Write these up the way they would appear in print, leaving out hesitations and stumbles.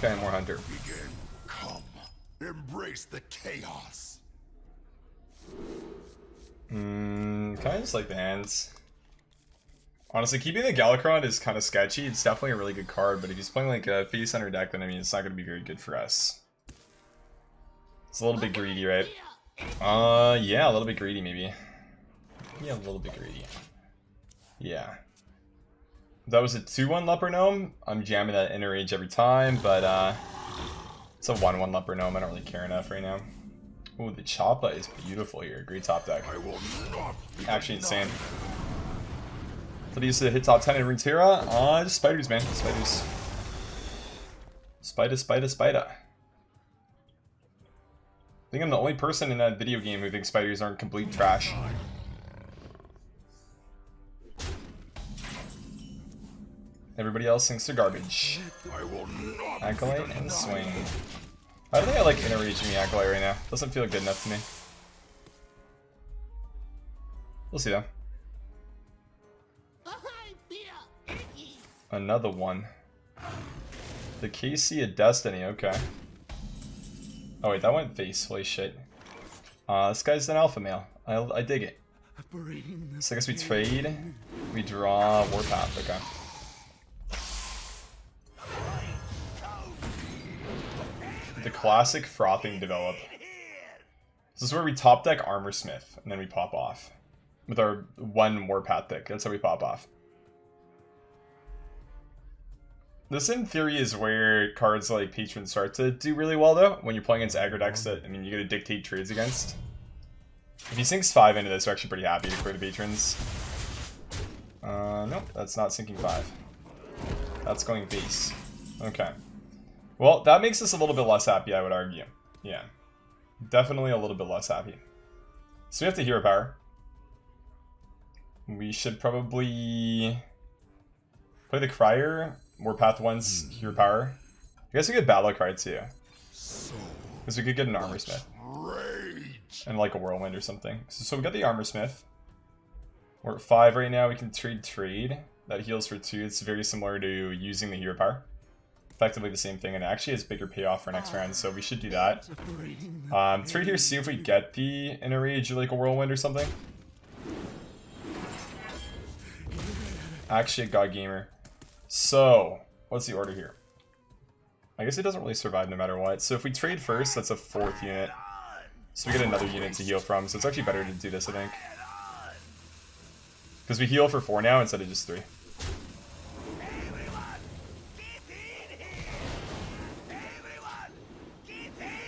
Okay, more Hunter. Begin. Come. Embrace the chaos. Kind of just like the hands. Honestly, keeping the Galakrond is kind of sketchy. It's definitely a really good card, but if he's playing like a face under deck, then I mean, it's not going to be very good for us. It's a little bit greedy, right? Yeah, a little bit greedy, maybe. Yeah, a little bit greedy. Yeah. If that was a 2-1 Leper Gnome, I'm jamming that Inner Rage every time, but it's a 1-1 Leper Gnome. I don't really care enough right now. Ooh, the Choppa is beautiful here. Great top deck. Actually insane. Did he used to hit top 10 in Runeterra? Just spiders, man. Spiders. Spider. I think I'm the only person in that video game who thinks spiders aren't complete trash. Everybody else thinks they're garbage. Acolyte and swing. I don't think I like Inner Raging the Acolyte right now. Doesn't feel good enough to me. We'll see though. Another one. The KC of Destiny, okay. Oh wait, that went face, holy shit. This guy's an alpha male. I dig it. So I guess we trade. We draw Warpath, okay. The classic Frothing develop. This is where we top deck Armorsmith, and then we pop off. With our 1 Warpath pick, that's how we pop off. This, in theory, is where cards like Patron start to do really well, though. When you're playing against aggro decks that, I mean, you gotta dictate trades against. If he sinks 5 into this, we're actually pretty happy to clear the Patrons. Nope, that's not sinking 5. That's going base. Okay. Well, that makes us a little bit less happy, I would argue. Yeah. Definitely a little bit less happy. So we have to hero power. We should probably play the Crier. Warpath once, hero power. I guess we could battle a card too. Because we could get an Armorsmith. And like a Whirlwind or something. So we got the Armorsmith. We're at 5 right now. We can trade. That heals for 2. It's very similar to using the hero power. Effectively the same thing, and it actually has bigger payoff for next round, so we should do that. Trade here, see if we get the Inner Rage or like a Whirlwind or something. Actually, a God Gamer. So, what's the order here? I guess it doesn't really survive no matter what. So if we trade first, that's a 4th unit. So we get another unit to heal from, so it's actually better to do this, I think. Because we heal for 4 now instead of just 3.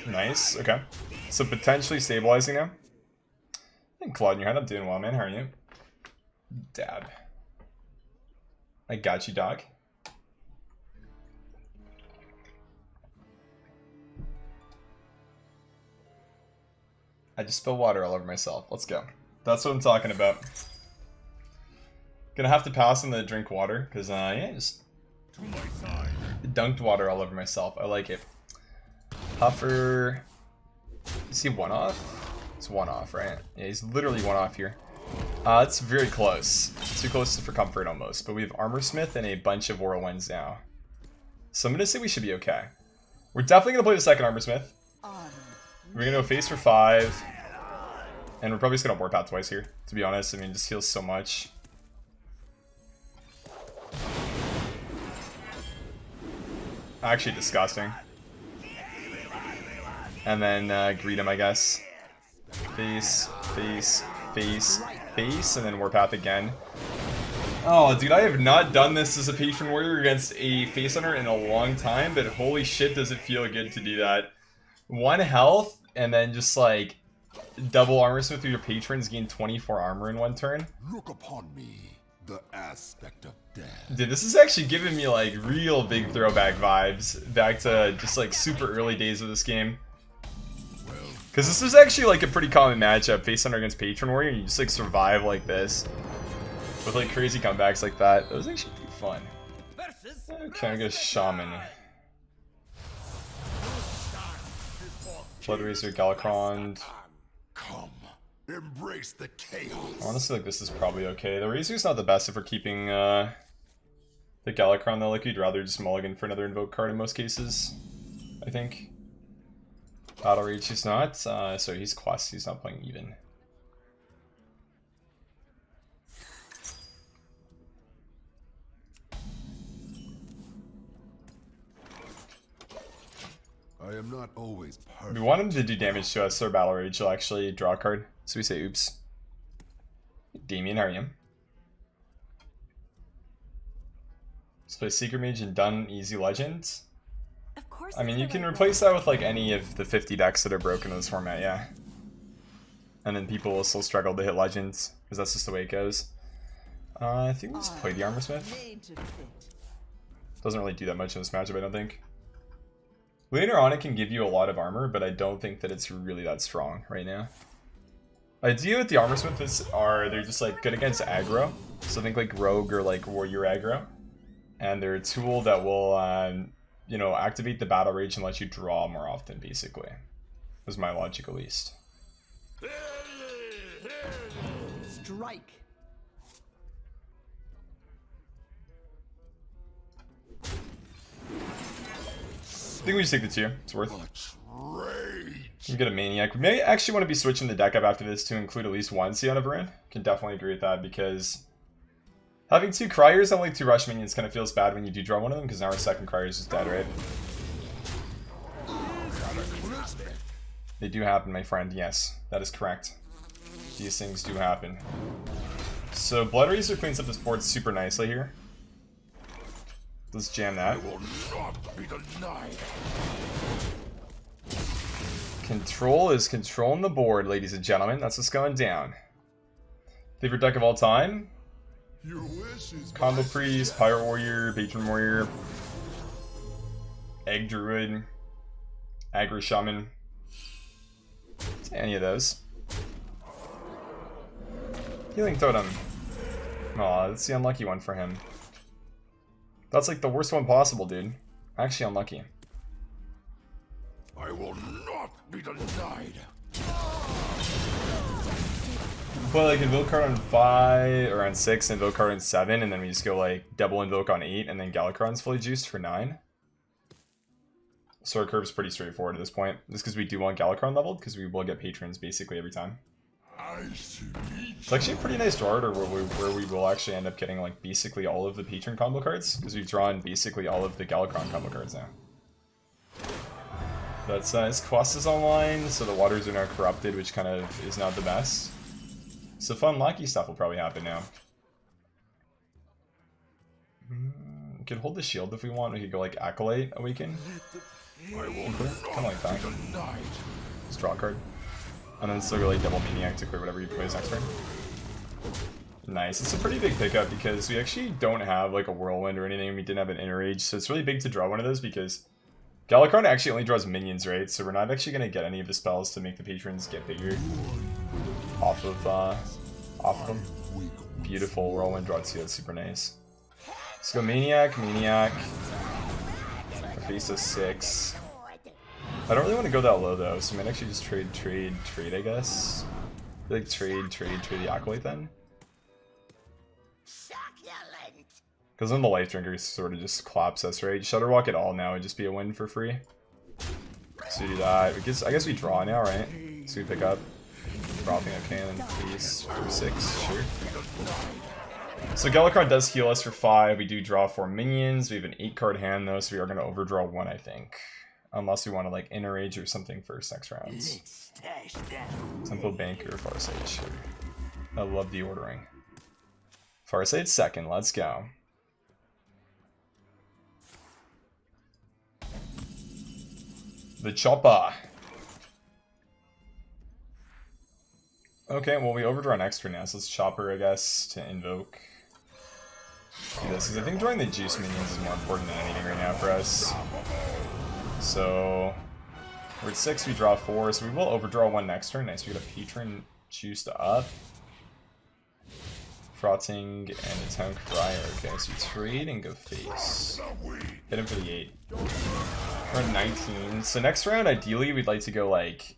Nice, okay. So potentially stabilizing now. And Claude in your hand, I'm doing well, man. How are you? Dab. I got you, dog. I just spilled water all over myself. Let's go. That's what I'm talking about. Gonna have to pass on the drink water, because, yeah, just dunked water all over myself. I like it. Huffer. Is he 1-off? It's 1-off, right? Yeah, he's literally 1-off here. It's very close. Too close for comfort almost. But we have Armorsmith and a bunch of Whirlwinds now. So I'm going to say we should be okay. We're definitely going to play the second Armorsmith. We're going to go face for 5. And we're probably just going to Warpath twice here, to be honest. I mean, it just heals so much. Actually disgusting. And then greet him, I guess. Face, face, face, face, and then Warpath again. Oh, dude, I have not done this as a Patron Warrior against a Face Hunter in a long time, but holy shit does it feel good to do that. 1 health, and then just like double Armorsmith through your Patrons, gain 24 armor in 1 turn. Look upon me, the aspect of death. Dude, this is actually giving me like real big throwback vibes back to just like super early days of this game. Because this is actually like a pretty common matchup, Face Hunter against Patron Warrior, and you just like survive like this. With like crazy comebacks like that. It was actually pretty fun. Okay, I'm gonna Shaman. Bloodraiser, Galakrond. Come, embrace the chaos. Honestly, like this is probably okay. The Razor's not the best if we're keeping The Galakrond though, like you'd rather just mulligan for another invoke card in most cases, I think. Battle Rage he's not, so he's quest, he's not playing even. I am not always perfect. We want him to do damage to us, so our Battle Rage will actually draw a card. So we say, oops. Damien, how are you? Let's play Secret Mage and done easy legends. Of course. I mean, you can replace that with like any of the 50 decks that are broken in this format, yeah. And then people will still struggle to hit legends, because that's just the way it goes. I think we just play the Armorsmith. Doesn't really do that much in this matchup, I don't think. Later on, it can give you a lot of armor, but I don't think that it's really that strong right now. Idea with the Armorsmith is they're just like good against aggro. So think like rogue or like warrior aggro. And they're a tool that will, you know, activate the battle rage and let you draw more often, basically. Is my logic, at least. Strike. I think we just take the 2. It's worth. You can get a Maniac. We may actually want to be switching the deck up after this to include at least one Sion of Varan. Can definitely agree with that, because having 2 Criers and only 2 Rush Minions kind of feels bad when you do draw one of them, because now our second Crier is just dead, right? They do happen, my friend. Yes, that is correct. These things do happen. So Blood Razor cleans up this board super nicely here. Let's jam that. Control is controlling the board, ladies and gentlemen. That's what's going down. Favorite deck of all time? Combo Priest, Pirate Warrior, Patron Warrior, Egg Druid, Aggro Shaman. Any of those. Healing Totem. Aw, that's the unlucky one for him. That's like the worst one possible, dude. Actually unlucky. I will not be denied. Play like invoke card on 5 or on 6, invoke card on 7, and then we just go like double invoke on 8, and then Galakrond's fully juiced for 9. So our curve's pretty straightforward at this point. Just because we do want Galakrond leveled, because we will get patrons basically every time. It's actually a pretty nice draw order where we will actually end up getting like basically all of the patron combo cards, because we've drawn basically all of the Galakrond combo cards now. That's his quest is online, so the waters are now corrupted, which kind of is not the best. So fun lucky stuff will probably happen now. We could hold the shield if we want. We could go like Acolyte Awaken. Kind of like that. Just draw a card. And then still go like double Maniac to clear whatever you play next turn. Nice. It's a pretty big pickup because we actually don't have like a Whirlwind or anything. We didn't have an Inner Rage, so it's really big to draw one of those because Galakrond actually only draws minions, right? So we're not actually going to get any of the spells to make the patrons get bigger off of them. Beautiful Whirlwind draw 2. That's super nice. Let's go Maniac, Maniac. Our face is 6. I don't really want to go that low though, so I might actually just trade, I guess. Like trade the Acolyte then. Because then the Life Drinker sort of just claps us, right? Shutterwalk at all now would just be a win for free. So we do that. I guess we draw now, right? So we pick up. Frothing Berserker and face for 6, sure. So Galakrond does heal us for 5. We do draw 4 minions. We have an 8-card hand though, so we are going to overdraw 1, I think. Unless we want to like Inner Rage or something for next rounds. Temple Bank or Farsight, sure. I love the ordering. Farsight second, let's go. The chopper. Okay, well we overdraw next turn now, so let's chopper, I guess, to invoke. Do this, because I think drawing the juice minions is more important than anything right now for us. So we're at 6, we draw 4, so we will overdraw 1 next turn. Nice, we got a patron juiced up. Frothing and a town crier. Okay, so we trade and go face. Hit him for the 8. We're at 19. So next round, ideally, we'd like to go like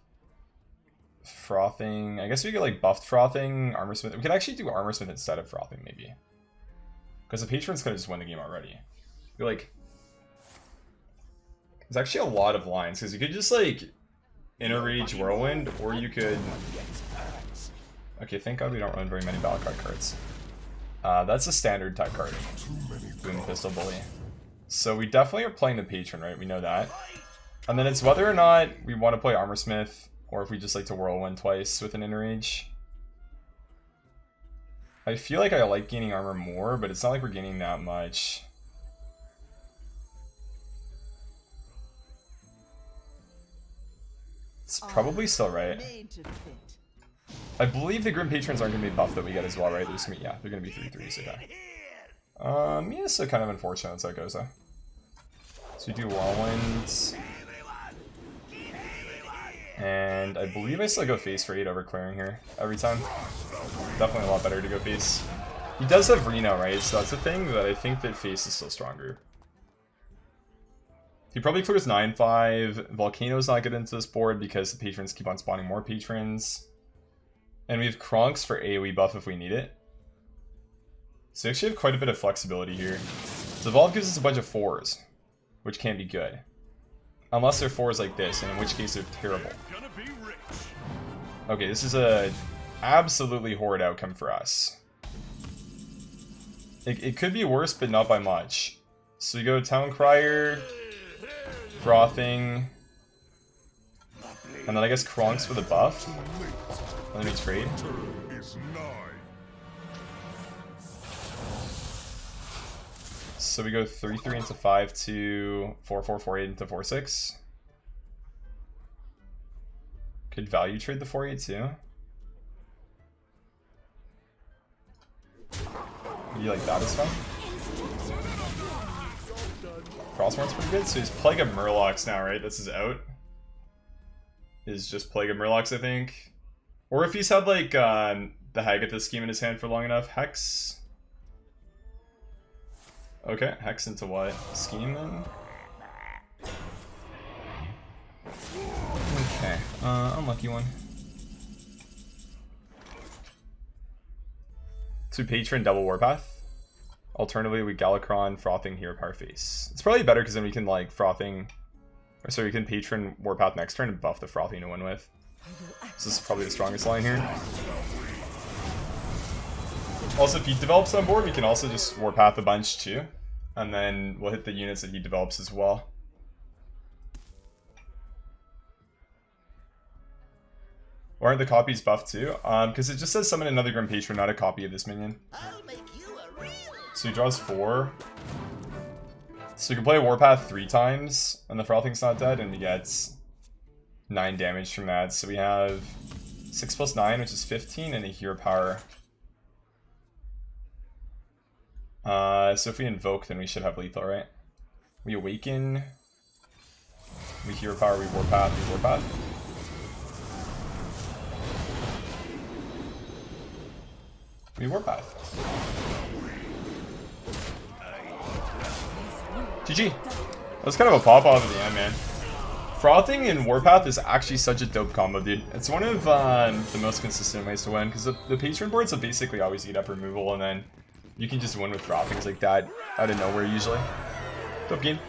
Frothing. I guess we get like buffed Frothing, Armorsmith. We could actually do Armorsmith instead of Frothing, maybe. Because the Patron's gonna just win the game already. You're like... There's actually a lot of lines, because you could just, like, Inner Rage Whirlwind, or you could... Okay, thank God we don't run very many battle card cards. That's a standard tech card. Boom, Pistol Bully. So we definitely are playing the Patron, right? We know that. And then it's whether or not we want to play Armorsmith, or if we just like to Whirlwind twice with an Inner Rage. I feel like I like gaining armor more, but it's not like we're gaining that much. It's probably still right. I believe the Grim Patrons aren't going to be buffed that we get as well, right? They're just gonna be, yeah, they're going to be 3/3s, okay. Yeah, so kind of unfortunate that's how it goes, though. So we do Whirlwinds. And I believe I still go face for 8 over clearing here every time. Definitely a lot better to go face. He does have Reno, right? So that's the thing, that I think that face is still stronger. He probably clears 9/5. Volcano's not good into this board because the Patrons keep on spawning more Patrons. And we have Kronx for AoE buff if we need it. So we actually have quite a bit of flexibility here. So Evolve gives us a bunch of 4s, which can be good. Unless they're 4s like this, and in which case they're terrible. Okay, this is a absolutely horrid outcome for us. It could be worse, but not by much. So we go Town Crier, Frothing, and then I guess Kronx for the buff. And then we trade. So we go 3/3 into 5/2, 4/4, 4/8 into 4/6. Could value trade the 4/8 too. You like that as fun? Frostmourne's pretty good. So he's Plague of Murlocs now, right? This is out. Is just Plague of Murlocs, I think. Or if he's had like the Haggath scheme in his hand for long enough. Hex. Okay, Hex into what? Scheme then? Okay, unlucky one. So Patron double Warpath. Alternatively, we Galakrond, Frothing, Hero Power Face. It's probably better because then we can like Frothing, or sorry, we can Patron Warpath next turn and buff the Frothing to win with. So this is probably the strongest line here. Also, if he develops on board, we can also just Warpath a bunch too. And then we'll hit the units that he develops as well. Or aren't the copies buffed too? Because it just says summon another Grim Patron, not a copy of this minion. So he draws 4. So we can play Warpath 3 times, and the Frothing's not dead, and we get 9 damage from that. So we have 6 + 9, which is 15, and a Hero Power. So if we invoke, then we should have lethal, right? We Awaken. We Hero Power, we Warpath, we Warpath. We Warpath. GG. That was kind of a pop-off at the end, man. Frothing and Warpath is actually such a dope combo, dude. It's one of the most consistent ways to win, because the Patron boards will basically always eat up removal, and then you can just win with Frothings like that out of nowhere usually. Dope game.